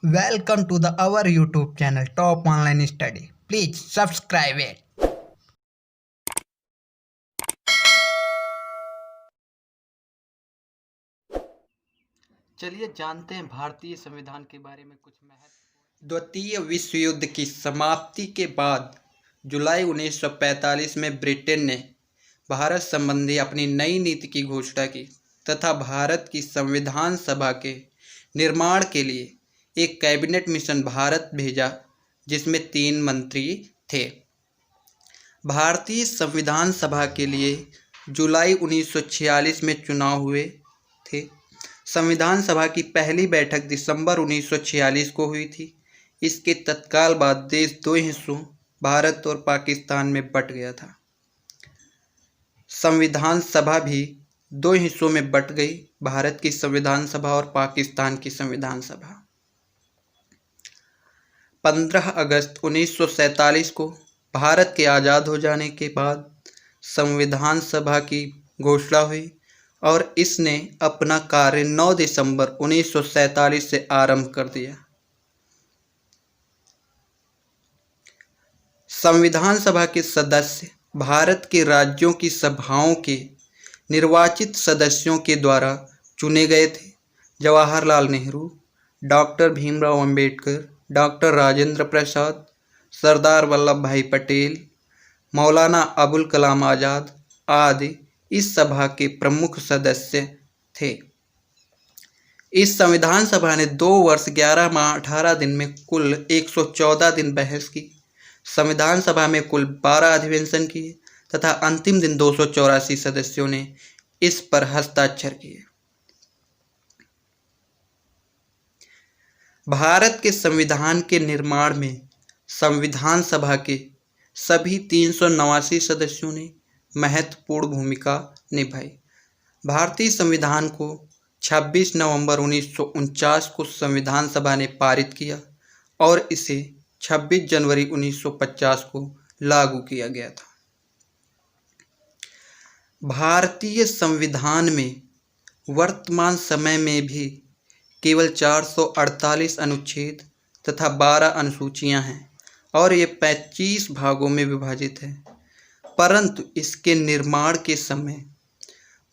Welcome to our YouTube channel Top Online Study. Please subscribe it. चलिए जानते हैं भारतीय संविधान के बारे में कुछ महत्व। द्वितीय विश्व युद्ध की समाप्ति के बाद जुलाई 1945 में ब्रिटेन ने भारत संबंधी अपनी नई नीति की घोषणा की तथा भारत की संविधान सभा के निर्माण के लिए एक कैबिनेट मिशन भारत भेजा, जिसमें 3 मंत्री थे। भारतीय संविधान सभा के लिए जुलाई 1946 में चुनाव हुए थे। संविधान सभा की पहली बैठक दिसंबर 1946 को हुई थी। इसके तत्काल बाद देश 2 हिस्सों भारत और पाकिस्तान में बंट गया था। संविधान सभा भी 2 हिस्सों में बंट गई, भारत की संविधान सभा और पाकिस्तान की संविधान सभा। 15 अगस्त 1947 को भारत के आज़ाद हो जाने के बाद संविधान सभा की घोषणा हुई और इसने अपना कार्य 9 दिसंबर 1947 से आरंभ कर दिया। संविधान सभा के सदस्य भारत के राज्यों की सभाओं के निर्वाचित सदस्यों के द्वारा चुने गए थे। जवाहरलाल नेहरू, डॉक्टर भीमराव अंबेडकर, डॉक्टर राजेंद्र प्रसाद, सरदार वल्लभ भाई पटेल, मौलाना अबुल कलाम आज़ाद आदि इस सभा के प्रमुख सदस्य थे। इस संविधान सभा ने 2 वर्ष 11 माह 18 दिन में कुल 114 दिन बहस की। संविधान सभा में कुल 12 अधिवेशन किए तथा अंतिम दिन 284 सदस्यों ने इस पर हस्ताक्षर किए। भारत के संविधान के निर्माण में संविधान सभा के सभी 389 सदस्यों ने महत्वपूर्ण भूमिका निभाई। भारतीय संविधान को 26 नवंबर 1949 को संविधान सभा ने पारित किया और इसे 26 जनवरी 1950 को लागू किया गया था। भारतीय संविधान में वर्तमान समय में भी केवल 448 अनुच्छेद तथा 12 अनुसूचियां हैं और ये 25 भागों में विभाजित है। परंतु इसके निर्माण के समय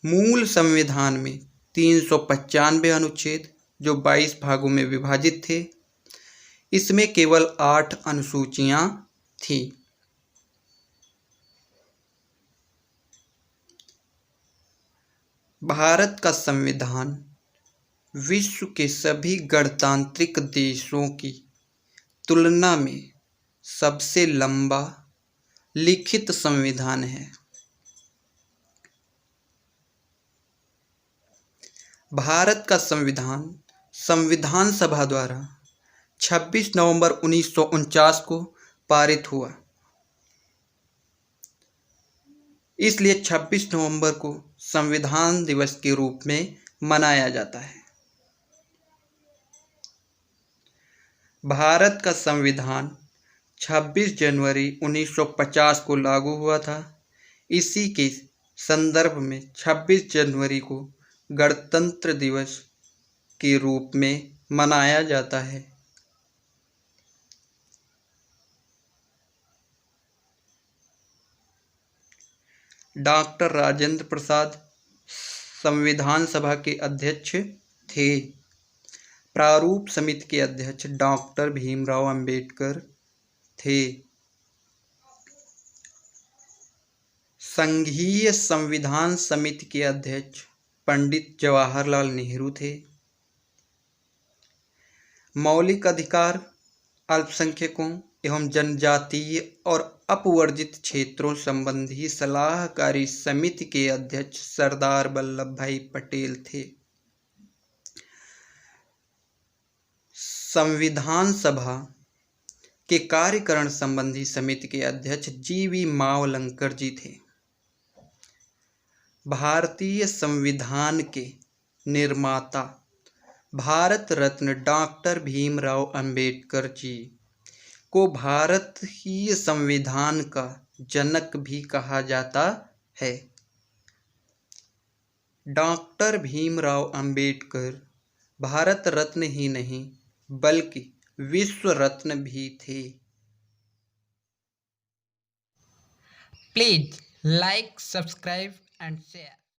मूल संविधान में 395 अनुच्छेद जो 22 भागों में विभाजित थे, इसमें केवल 8 अनुसूचियां थीं। भारत का संविधान विश्व के सभी गणतांत्रिक देशों की तुलना में सबसे लंबा लिखित संविधान है। भारत का संविधान संविधान सभा द्वारा 26 नवंबर 1949 को पारित हुआ। इसलिए 26 नवंबर को संविधान दिवस के रूप में मनाया जाता है। भारत का संविधान 26 जनवरी 1950 को लागू हुआ था। इसी के संदर्भ में 26 जनवरी को गणतंत्र दिवस के रूप में मनाया जाता है। डॉक्टर राजेंद्र प्रसाद संविधान सभा के अध्यक्ष थे। प्रारूप समिति के अध्यक्ष डॉक्टर भीमराव अंबेडकर थे। संघीय संविधान समिति के अध्यक्ष पंडित जवाहरलाल नेहरू थे। मौलिक अधिकार, अल्पसंख्यकों एवं जनजातीय और अपवर्जित क्षेत्रों संबंधी सलाहकारी समिति के अध्यक्ष सरदार वल्लभ भाई पटेल थे। संविधान सभा के कार्यकरण संबंधी समिति के अध्यक्ष जी.वी. मावलंकर जी थे। भारतीय संविधान के निर्माता भारत रत्न डॉक्टर भीमराव अंबेडकर जी को भारतीय संविधान का जनक भी कहा जाता है। डॉक्टर भीमराव अंबेडकर भारत रत्न ही नहीं बल्कि विश्व रत्न भी थे। Please like, subscribe and share.